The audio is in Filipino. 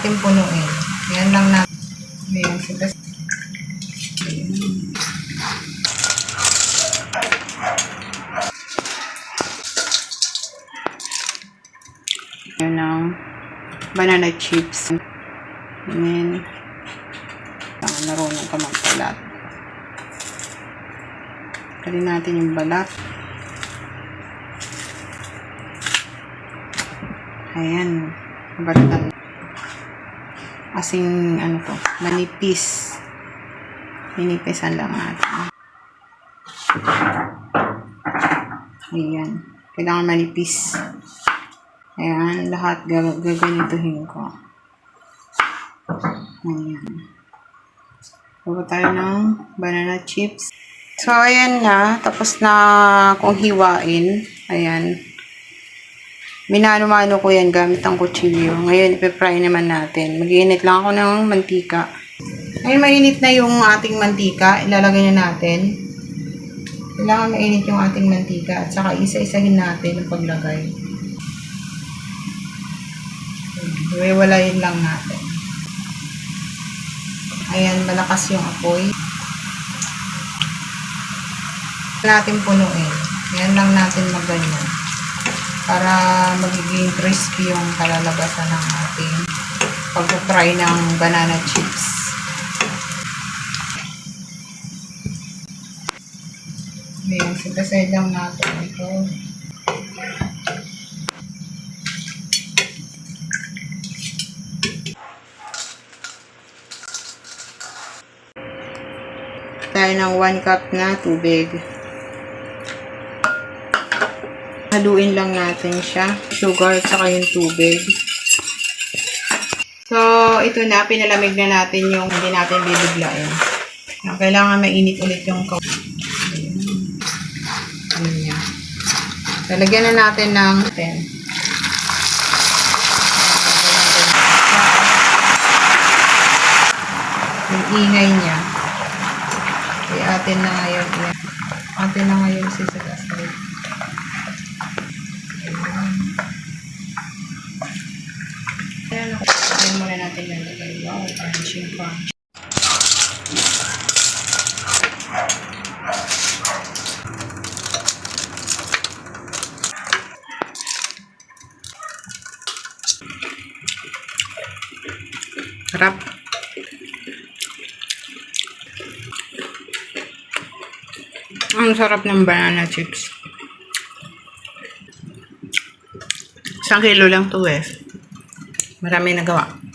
punuin. Yan lang na. Ayan, yun ang banana chips. And then, marunong ka magbalat. Kalin natin yung balat. Ayan. Balatan. Kasing, ano to, manipis. Minipisan lang natin. Ayan. Kailangan manipis. Ayan. Lahat gaganituhin ko. Ayan. Bago tayo ng banana chips. So, ayan na. Tapos na kung hiwain. Ayan. Minano-mano ko yan gamit ang kutsilyo. Ngayon, ipipry naman natin. Mag-iinit lang ako ng mantika. Ngayon, mainit na yung ating mantika. Ilalagay na natin. Kailangan mainit yung ating mantika. At saka isa-isahin natin ang paglagay. Iwalayin lang natin. Ayan, malakas yung apoy. Natin punuin. Yan lang natin magganyan. Para magiging crispy yung kalalabasan ng ating pag-fry ng banana chips. Ayan, sitasay lang natin ito. Tayo ng 1 cup na tubig. Haluin lang natin siya. Sugar at saka yung tubig. So, ito na. Pinalamig na natin yung hindi natin bibiglain. Kailangan mainit ulit yung kape. Ayan. Lalagyan na natin ng 10. Yung ingay niya. Kaya atin na ngayon. Atin na ngayon sisasay. Ayan muna natin lalagay. Wow, crunching crunch. Sarap. Ang sarap ng banana chips. 1 kilo lang to eh. Marami nagawa.